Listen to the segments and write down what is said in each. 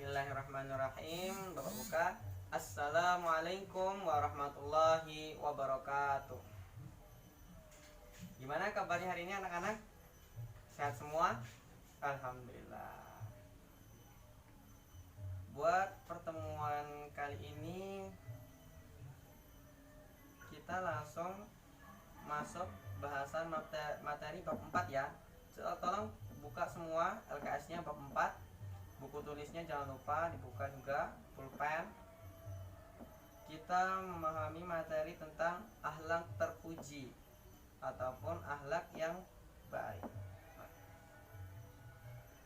Bismillahirrahmanirrahim. Bapak buka. Assalamualaikum warahmatullahi wabarakatuh. Gimana kabarnya hari ini anak-anak? Sehat semua? Alhamdulillah. Buat pertemuan kali ini kita langsung masuk bahasan materi bab 4 ya. Tolong buka semua LKS-nya bab 4. Buku tulisnya jangan lupa dibuka juga, pulpen. Kita memahami materi tentang akhlak terpuji ataupun akhlak yang baik.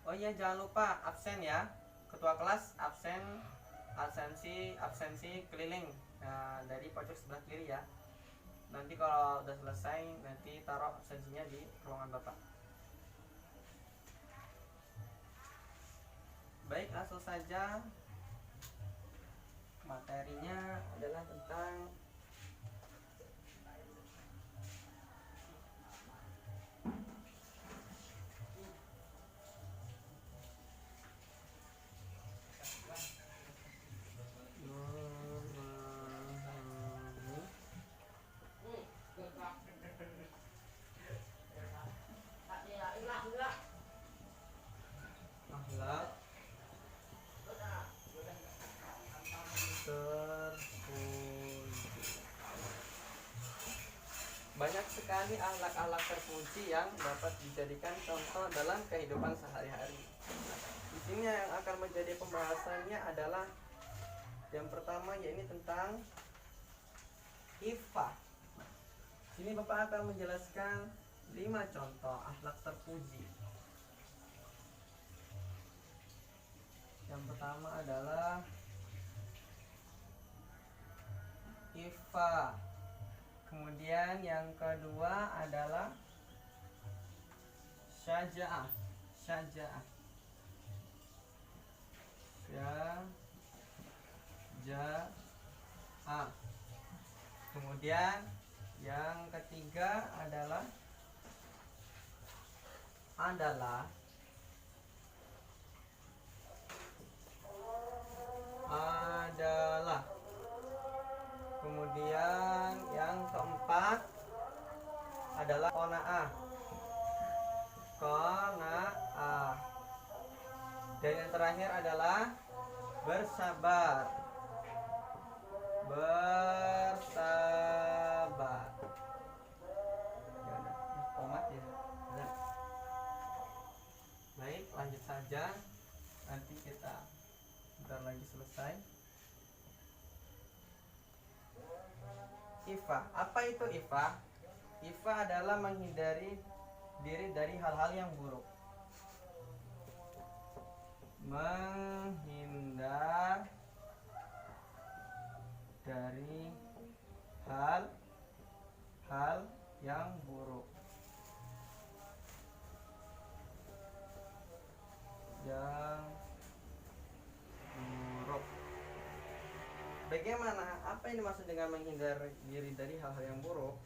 Oh iya, jangan lupa absen ya. Ketua kelas absensi keliling. Nah, dari pojok sebelah kiri ya. Nanti kalau udah selesai nanti taruh absensinya di ruangan Bapak. Baik, langsung saja. Materinya adalah tentang akhlak terpuji. Banyak sekali akhlak-akhlak terpuji yang dapat dijadikan contoh dalam kehidupan sehari-hari. Di sini yang akan menjadi pembahasannya adalah yang pertama, yaitu tentang iffah. Sini Bapak akan menjelaskan 5 contoh akhlak terpuji. Yang pertama adalah iffah. Kemudian yang kedua adalah syaja'ah. Syaja'ah. Syaja'ah. Kemudian yang ketiga adalah kemudian yang keempat adalah qanaah. Dan yang terakhir adalah bersabar. Tomat ya. Baik, lanjut saja. Nanti kita bentar lagi selesai. Iffah. Apa itu iffah? Iffah adalah menghindari diri dari hal-hal yang buruk. Menghindar dari hal-hal yang buruk. Bagaimana? Apa yang dimaksud dengan menghindar diri dari hal-hal yang buruk?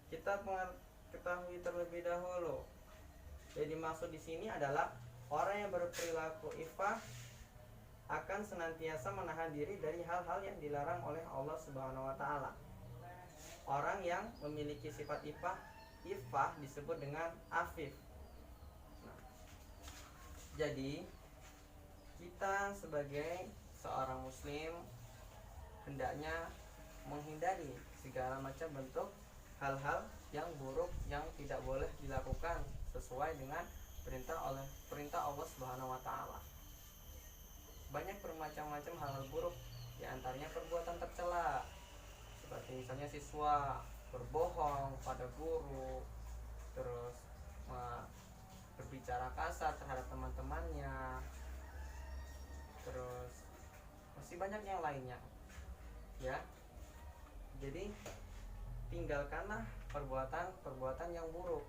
Kita ketahui terlebih dahulu. Jadi maksud di sini adalah orang yang berperilaku iffah akan senantiasa menahan diri dari hal-hal yang dilarang oleh Allah Subhanahu wa taala. Orang yang memiliki sifat iffah disebut dengan afif. Nah, jadi kita sebagai seorang muslim hendaknya menghindari segala macam bentuk hal-hal yang buruk yang tidak boleh dilakukan sesuai dengan perintah Allah Subhanahu wa taala. Banyak bermacam-macam hal-hal buruk, di antaranya perbuatan tercela, seperti misalnya siswa berbohong pada guru, terus berbicara kasar terhadap teman-temannya, terus masih banyak yang lainnya ya. Jadi tinggalkanlah perbuatan yang buruk.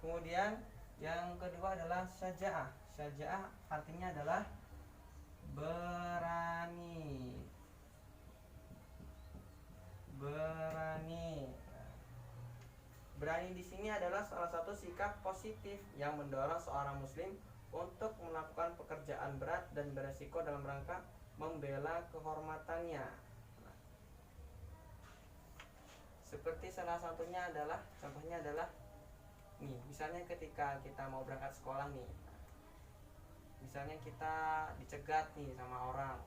Kemudian yang kedua adalah syaja'ah. Syaja'ah artinya adalah berani. Berani di sini adalah salah satu sikap positif yang mendorong seorang muslim untuk melakukan pekerjaan berat dan beresiko dalam rangka membela kehormatannya. Nah, seperti salah satunya adalah, contohnya adalah nih, misalnya ketika kita mau berangkat sekolah nih, misalnya kita dicegat nih sama orang,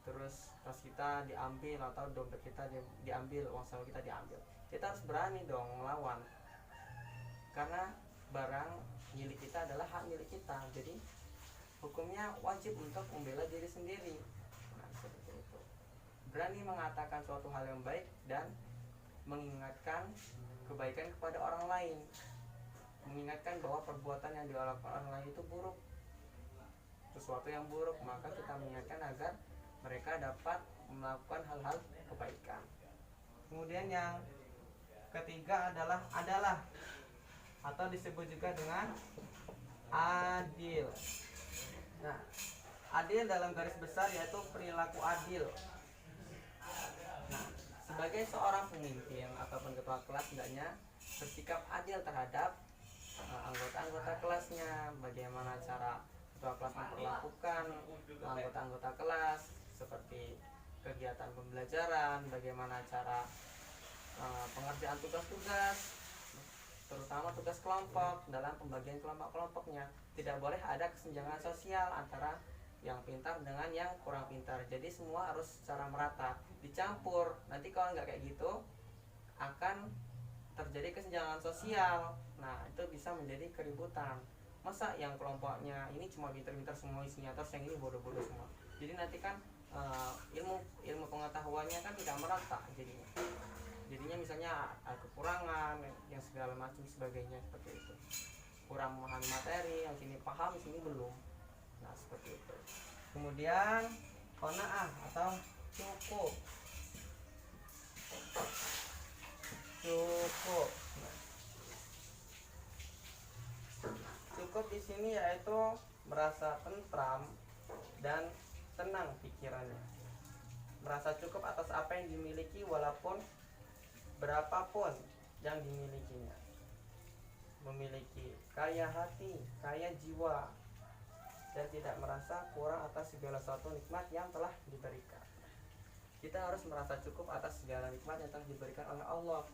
terus tas kita diambil atau dompet kita diambil, uang saku kita diambil, kita harus berani dong melawan, karena barang milik kita adalah hak milik kita, jadi hukumnya wajib untuk membela diri sendiri. Nah, seperti itu. Berani mengatakan suatu hal yang baik dan mengingatkan kebaikan kepada orang lain, mengingatkan bahwa perbuatan yang dilakukan orang lain itu buruk, sesuatu yang buruk, maka kita mengingatkan agar mereka dapat melakukan hal-hal kebaikan. Kemudian yang ketiga adalah atau disebut juga dengan adil. Nah, adil dalam garis besar yaitu perilaku adil. Nah, sebagai seorang pemimpin ataupun ketua kelas hendaknya bersikap adil terhadap anggota-anggota kelasnya. Bagaimana cara ketua kelas memperlakukan anggota-anggota kelas, seperti kegiatan pembelajaran, bagaimana cara pengerjaan tugas-tugas, terutama tugas kelompok. Dalam pembagian kelompok-kelompoknya tidak boleh ada kesenjangan sosial antara yang pintar dengan yang kurang pintar, jadi semua harus secara merata, dicampur. Nanti kalau nggak kayak gitu akan terjadi kesenjangan sosial. Nah, itu bisa menjadi keributan. Masa yang kelompoknya ini cuma pintar-pintar semua isinya, terus yang ini bodoh-bodoh semua, jadi nanti kan ilmu pengetahuannya kan tidak merata, jadinya misalnya ada kekurangan yang segala macam sebagainya, seperti itu. Kurang memahami materi, yang sini paham, yang sini belum. Nah, seperti itu. Kemudian qanaah atau cukup. Nah, cukup di sini yaitu merasa tentram dan tenang pikirannya, merasa cukup atas apa yang dimiliki walaupun berapapun yang dimilikinya, memiliki kaya hati, kaya jiwa, dan tidak merasa kurang atas segala sesuatu nikmat yang telah diberikan. Kita harus merasa cukup atas segala nikmat yang telah diberikan oleh Allah,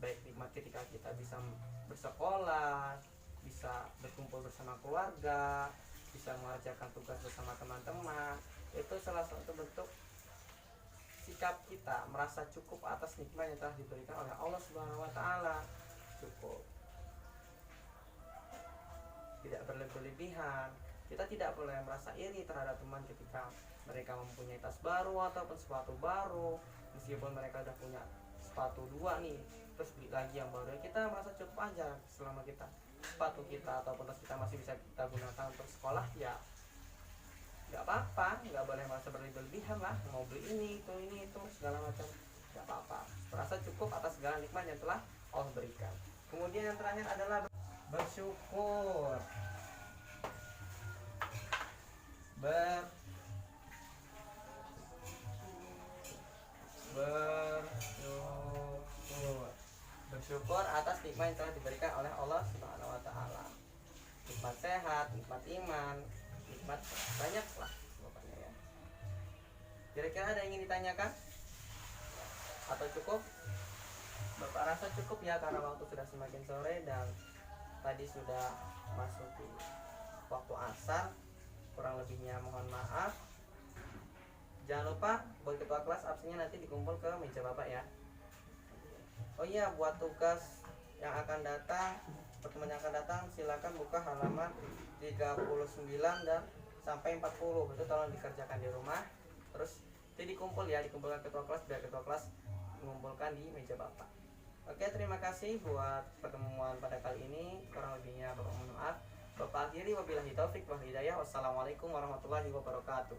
baik nikmat ketika kita bisa bersekolah, bisa berkumpul bersama keluarga, bisa mengerjakan tugas bersama teman-teman. Itu salah satu bentuk sikap kita merasa cukup atas nikmat yang telah diberikan oleh Allah Subhanahu wa taala. Cukup, tidak berlebihan. Kita tidak boleh merasa iri terhadap teman ketika mereka mempunyai tas baru ataupun sepatu baru, meskipun mereka udah punya sepatu dua nih, terus beli lagi yang baru. Kita merasa cukup aja selama kita sepatu kita ataupun tas kita masih bisa kita gunakan untuk sekolah, ya nggak apa-apa, nggak boleh merasa berlebihan lah, mau beli ini itu segala macam, nggak apa-apa. Merasa cukup atas segala nikmat yang telah Allah berikan. Kemudian yang terakhir adalah bersyukur. Bersyukur atas nikmat yang telah diberikan oleh Allah Subhanahu wa taala. Nikmat sehat, nikmat iman, nikmat banyak lah pokoknya ya. Kira-kira ada yang ingin ditanyakan? Atau cukup? Bapak rasa cukup ya, karena waktu sudah semakin sore dan tadi sudah masuk di waktu asar. Kurang lebihnya mohon maaf. Jangan lupa buat ketua kelas absennya nanti dikumpul ke meja Bapak ya. Oh iya, buat tugas yang akan datang, pertemuan yang akan datang, silakan buka halaman 39 dan sampai 40. Itu tolong dikerjakan di rumah. Terus jadi dikumpul ya, dikumpulkan ketua kelas biar ketua kelas mengumpulkan di meja Bapak. Oke, terima kasih buat pertemuan pada kali ini. Kurang lebihnya Bapak mohon maaf. Bapak akhiri wabillahi taufik wal hidayah. Wassalamualaikum warahmatullahi wabarakatuh.